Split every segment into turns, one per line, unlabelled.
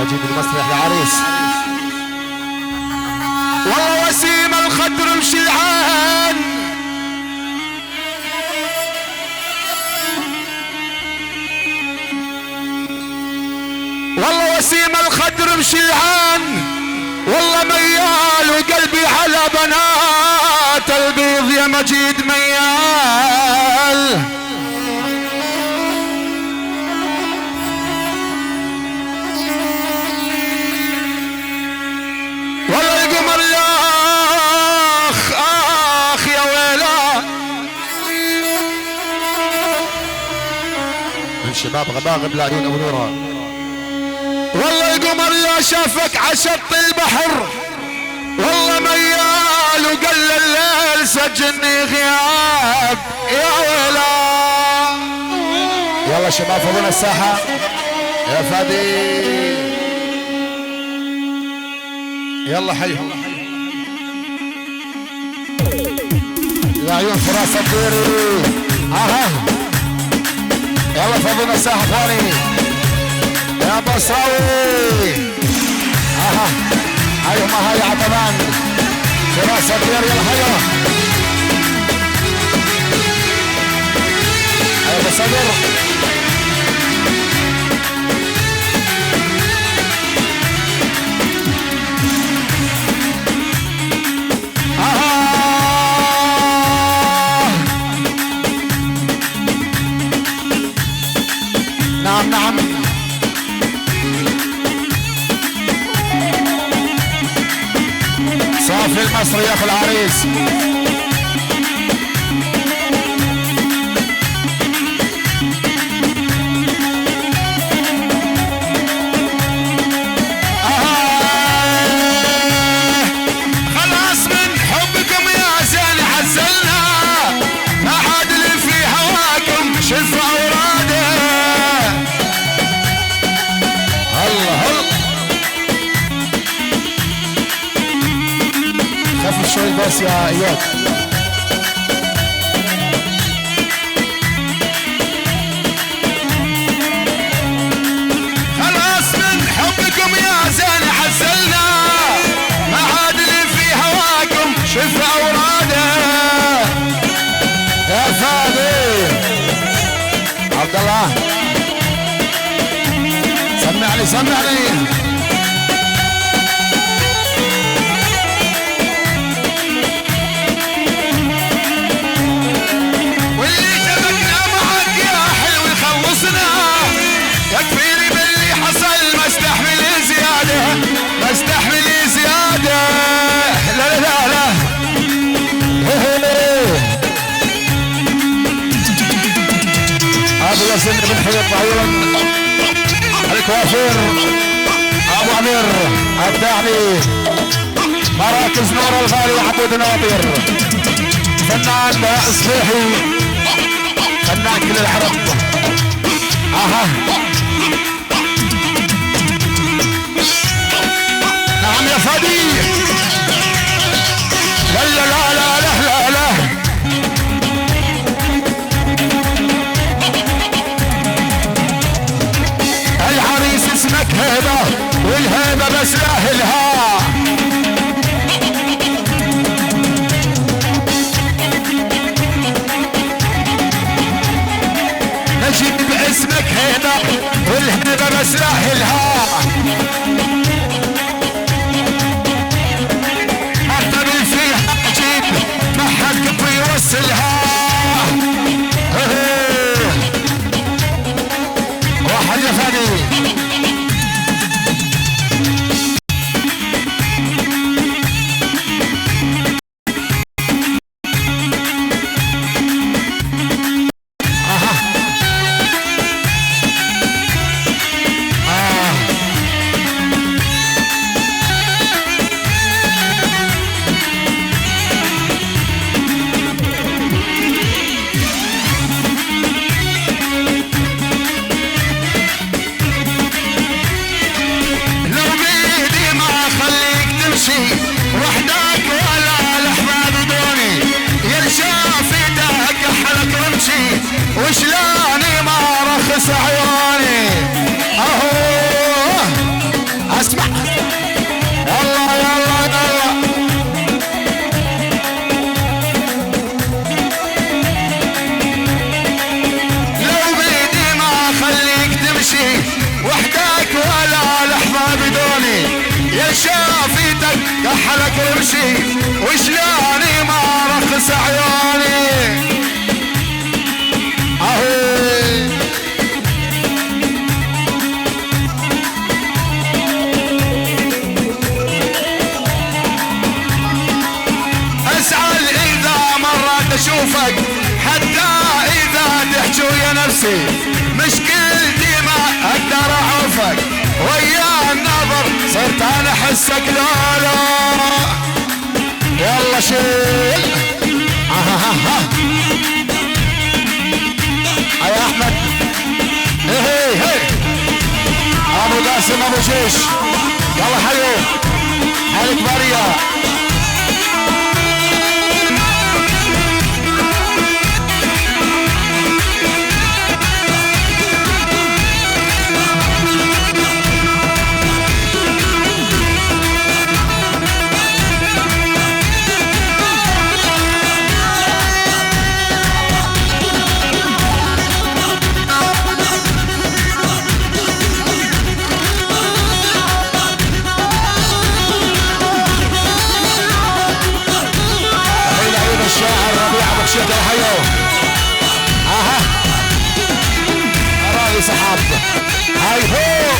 مجيد المسرح العريس. والله وسيم الخدر مشلعان، والله وسيم الخدر مشلعان، والله ميال وقلبي على بنات البيض يا مجيد ميال. والله القمر يا اخ يا ويلا من شباب غباغب لعيون ابو نورها. والله القمر يا شافك عشط البحر، والله ميال وقل الليل سجني غياب يا ويلا. يلا شباب فضلنا الساحة يا فادي، يلا حيهم يا عيون فراس الديري. اها يلا فضلنا الساحة ثاني يا بصراوي. اها هاي ما هاي عطبان فراس الديري. يلا هيا هاي بصدر نعم نعم. صافي المصري يا اخو العريس. خلاص من حبكم يا زين حزلنا، ما حد اللي في هواكم شف اوراده. الله خف شوي بس يا اياد. خلاص من حبكم يا زين حزلنا، ما عاد اللي في هواكم شف اوراده. يا فادي عبد الله سمعني سمعني. واللي شبكنا معك يا حلو يخلصنا، يكفيني باللي حصل ما استحمل زيادة، ما استحمل زيادة. لا لا لا لا ابو ياسين بن حيط عيون الكوافير ابو عمير الداعمي، مراكز نور الغالي وعبود ناطر، فنان صبيحي، فنان كل العرب. اها نعم يا فادي. لا لا لا لا لا لا لا العريس اسمك هيبة، والهيبة بس لاهلها. نجيب باسمك هيبة، والهيبة بس لاهلها. اقتبل فيها اجيب ما حد قبل يوصلها. واحد يا فادي. وحدك ولا الاحباب دوني، يرشافي دق حلق رمشي، وشلاني ما رخص عيوني. اهو كل شي وشلوني ما رخص عيوني اهي اسعد اذا مرات اشوفك حتى اذا تحكوا يا نفسي مشكلتي ما اقدر اعوفك ويا النظر صرت انا احسك لا يلا شيل يا احمد هي ابو قاسم ابو شيش يلا حيو حالك باريا شد الحيو اها اراضي سحاب هاي هو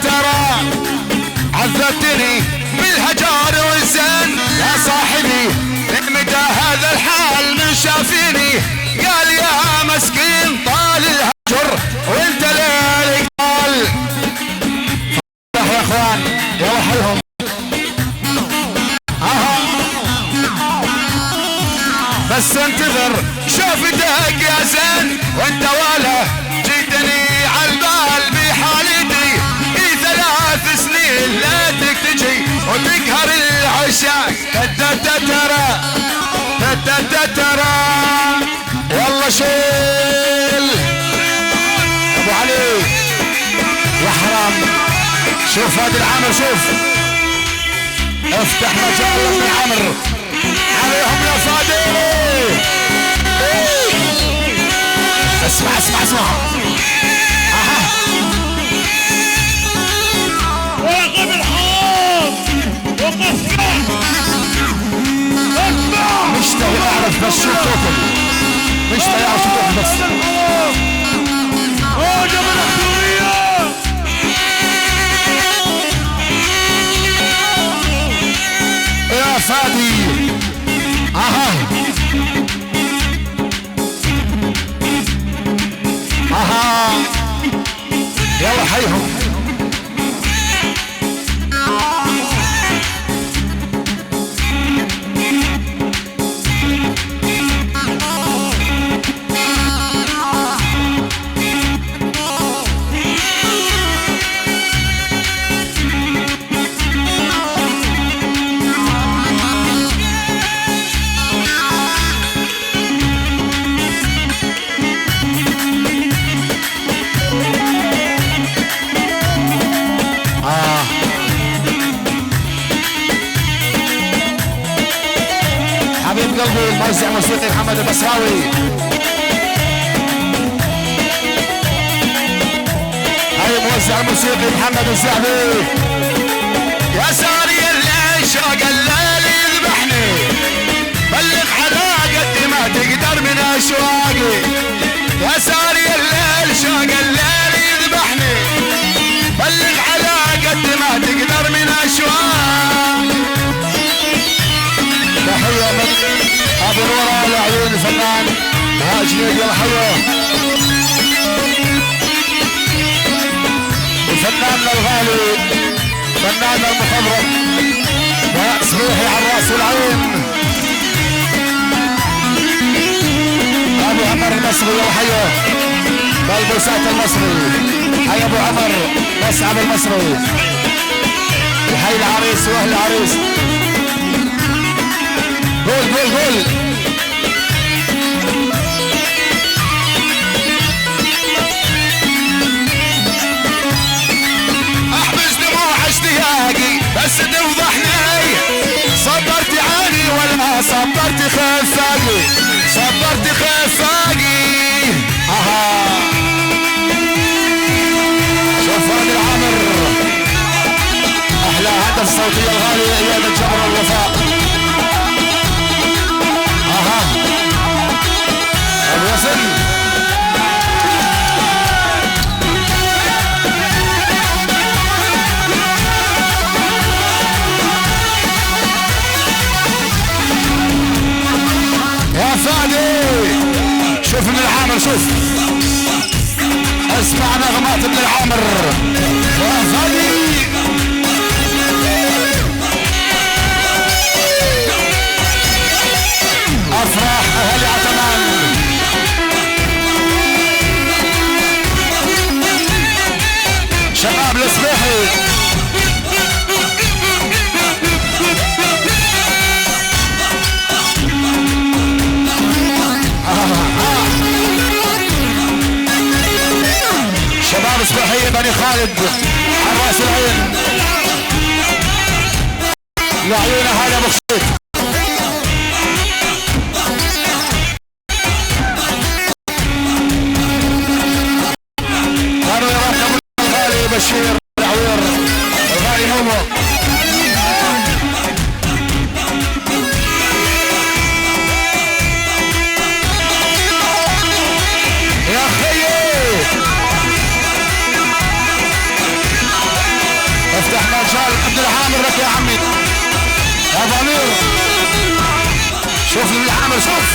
ترى عذبتني بالهجار والزن يا صاحبي من مدى هذا الحال من شافيني قال يا مسكين طال الهجر وانت ليلك طال يا اخوان يلا حلهم بس انتظر شوف دق يا زين وانت ولا جيتني عالبال بحالتي في 3 سنين ليتك تجي وتقهر العشاق ترى والله شيل ابو علي يا حرام شوف هذا العمر شوف افتح مجال ابن عمرو عليهم يا فادي اسمع
واقف الحرام وقفنا اسمع
مشتاق اعرف بس شو توكل مشتاق اعرف شو توكل بس
هاجم الحضورية
يا فادي يلا حيهم قلبي الموزع موسيقي محمد البصراوي هاي موزع الموسيقي محمد الزعبي يا ساري الليل شوق الليل يذبحني بلغ على قد ما تقدر من اشواقي يا ساري الليل شوق الليل يذبحني بلغ على قد ما تقدر من اشواقي تحية من ابو الورى لعيون الفنان هاجي يا حلوه فناننا الغالي فناننا المخضرم وسميحي على الراس والعين ابو عمر المصري وحيه بالبوسات المصري حي ابو عمر مسعد المصري وحي العريس واهل العريس قول صبرتي خفاقي صبرتي خفاقي. اها شوف هذا العامر احلى هندسه صوتيه الغاليه اياد الجبر الوفاء. اها ابو ياسر يا فادي. شوف ابن العامر شوف اسمع نغمات ابن العامر يا فادي. افراح اهل عتمان شباب الصبيحي. شباب صباحية بني خالد على راس العين لعيونه هذا بخشيت. كانوا يراقبون الغالي بشير العوير الغالي مومو. يا خيي افتح مجال عبد العامر لك يا عمي يا ضمير. شوف ابن العامر شوف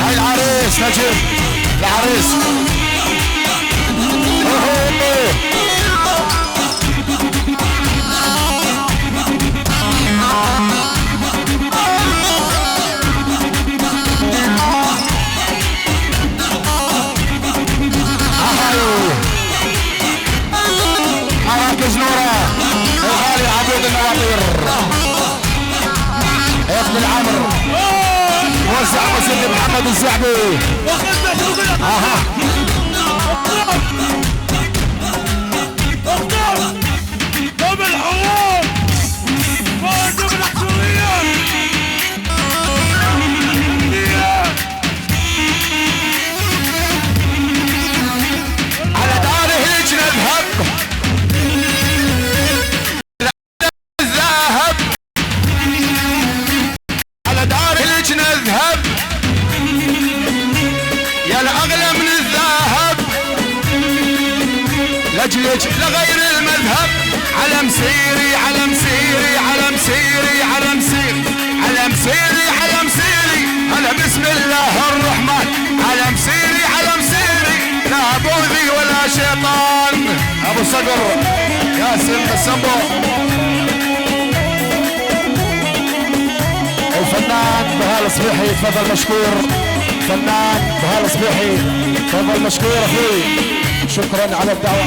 هاي العريس نجيب العريس. مراكز نورة الغالي عبود النواطير ابن العمر وزع مسجد محمد الزعبي. اها
طب الحوار فاجب الحصريات
على داره لجنة ذهب الذهب على داره لجنة ذهب يا الأغلى من الذهب لجلج لغير المذهب. علم سيري علم سيري علم سيري علم سيري علم سيري علم سيري أنا بسم الله الرحمن. علم سيري علم سيري لا بوذي ولا شيطان. أبو صقر ياسم السمبو الفنان بهال صبيحي تفضل مشكور. فنان بهال صبيحي تفضل مشكور اخوي. شكرا على الدعوة.